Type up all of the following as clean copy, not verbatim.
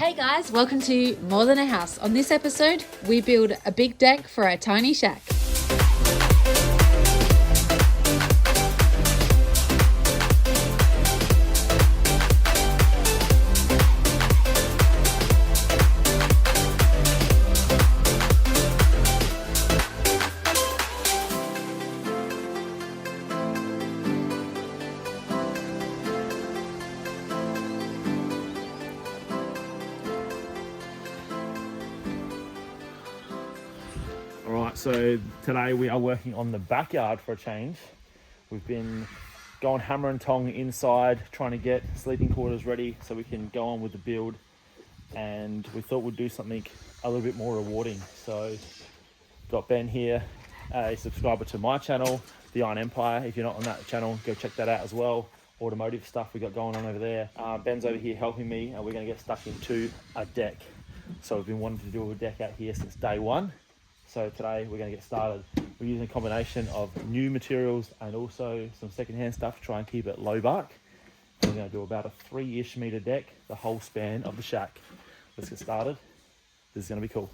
Hey guys, welcome to More Than a House. On this episode, we build a big deck for our tiny shack. Alright, so today we are working on the backyard for a change. We've been going hammer and tong inside, trying to get sleeping quarters ready so we can go on with the build. And we thought we'd do something a little bit more rewarding. So got Ben here, a subscriber to my channel, The Iron Empire. If you're not on that channel, go check that out as well. Automotive stuff we got going on over there. Ben's over here helping me, and we're going to get stuck into a deck. So we've been wanting to do a deck out here since day one. So today we're going to get started. We're using a combination of new materials and also some secondhand stuff to try and keep it low bark. We're going to do about a 3-ish meter deck, the whole span of the shack. Let's get started. This is going to be cool.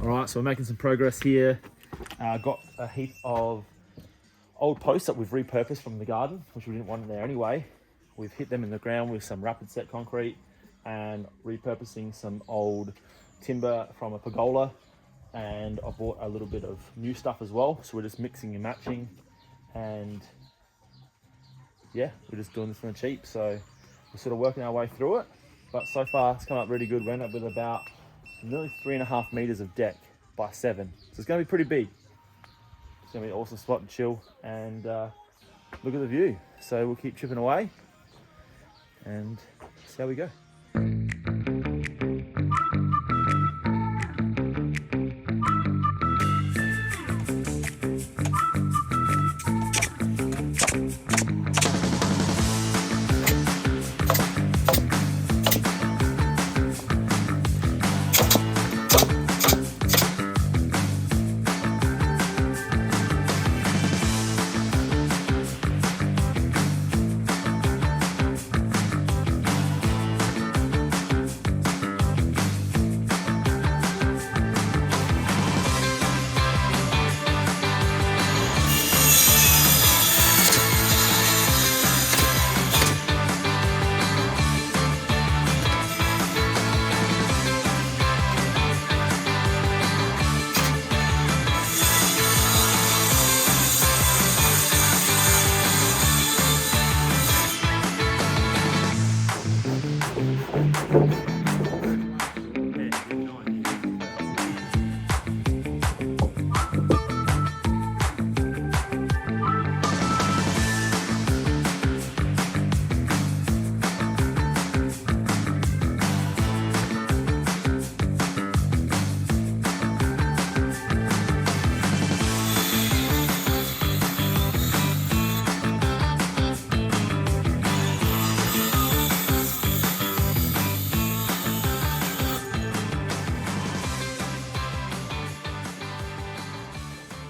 Alright, so we're making some progress here. Got a heap of old posts that we've repurposed from the garden, which we didn't want in there anyway. We've hit them in the ground with some rapid set concrete and repurposing some old timber from a pergola. And I bought a little bit of new stuff as well. So we're just mixing and matching. And yeah, we're just doing this for cheap. So we're sort of working our way through it. But so far it's come up really good. We ended up with about nearly 3.5 meters of deck by 7. So it's going to be pretty big. It's going to be an awesome spot and chill and look at the view. So we'll keep chipping away and see how we go.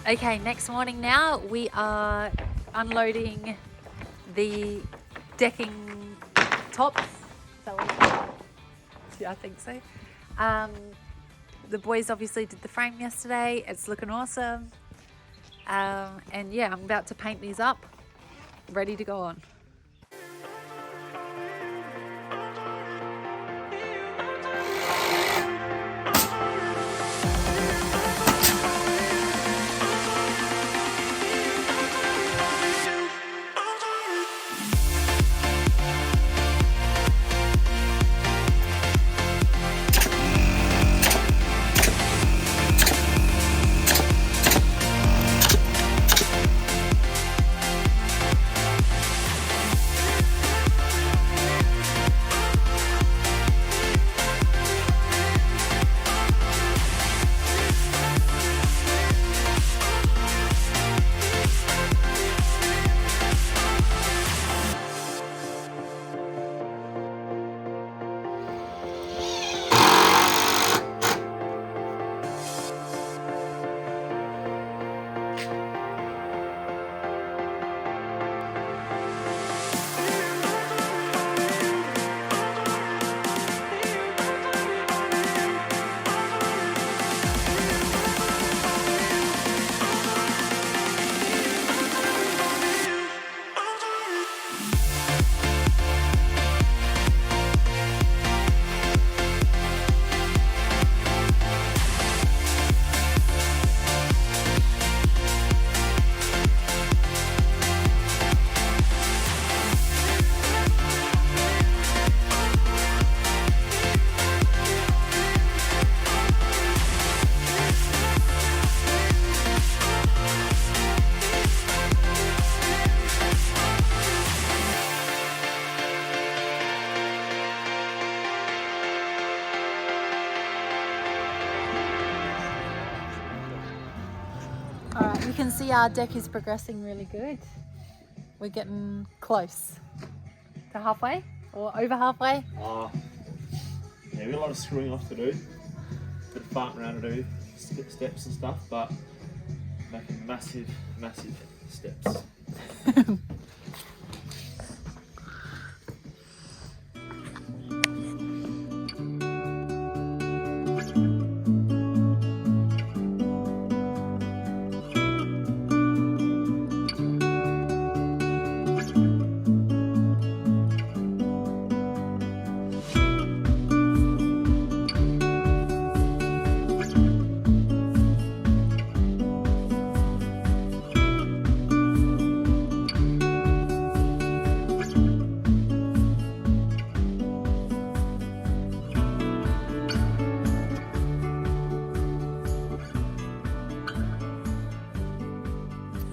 Okay, next morning now we are unloading the decking tops. Is that what it's called? Yeah, I think so. The boys obviously did the frame yesterday. It's looking awesome. And yeah, I'm about to paint these up, ready to go on. Alright, you can see our deck is progressing really good. We're getting close to halfway or over halfway. Yeah, we've got a lot of screwing off to do, bit of farting around to do, steps and stuff, but making massive steps.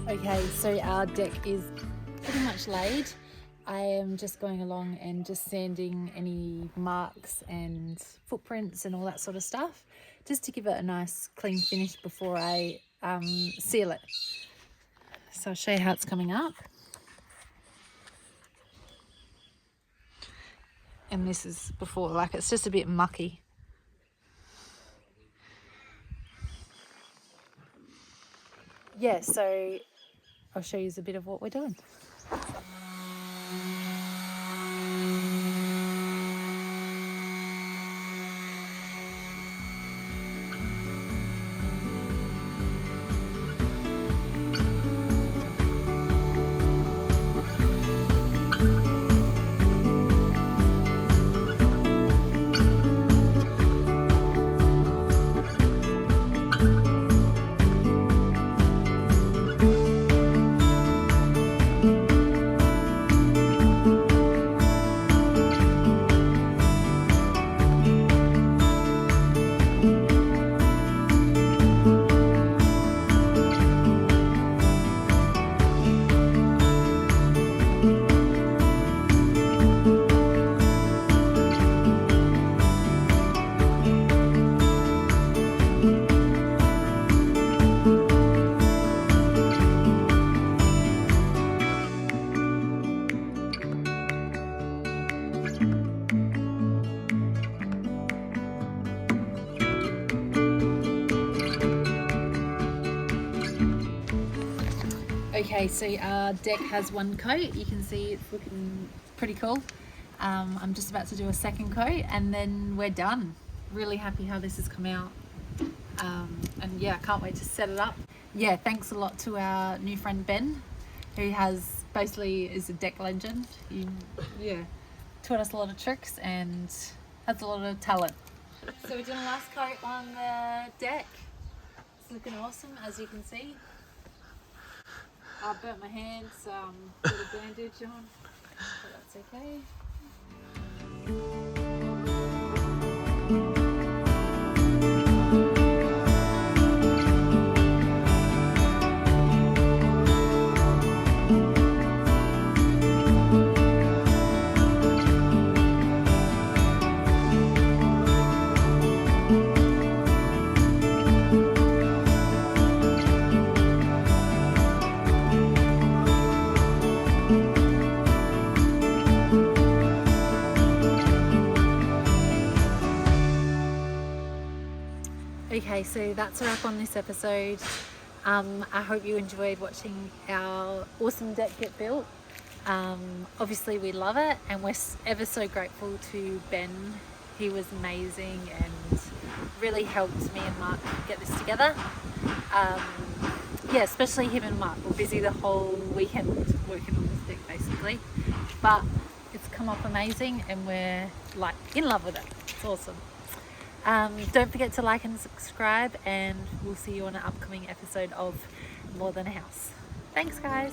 Okay, so our deck is pretty much laid. I am just going along and just sanding any marks and footprints and all that sort of stuff, just to give it a nice clean finish before I seal it. So I'll show you how it's coming up. And this is before, like, it's just a bit mucky. Yeah, so I'll show you a bit of what we're doing. Okay, so our deck has one coat. You can see it's looking pretty cool. I'm just about to do a second coat and then we're done. Really happy how this has come out. And yeah, I can't wait to set it up. Yeah, thanks a lot to our new friend Ben, who is a deck legend. Yeah, taught us a lot of tricks and has a lot of talent. So we're doing a last coat on the deck. It's looking awesome, as you can see. I burnt my hands, put a bandage on, but that's okay. Okay, so that's a wrap on this episode. I hope you enjoyed watching our awesome deck get built. Obviously we love it and we're ever so grateful to Ben. He was amazing and really helped me and Mark get this together. Yeah, especially him and Mark were busy the whole weekend working on this deck basically. But it's come up amazing and we're like in love with it. It's awesome. Don't forget to like and subscribe and we'll see you on an upcoming episode of More Than a House. Thanks guys.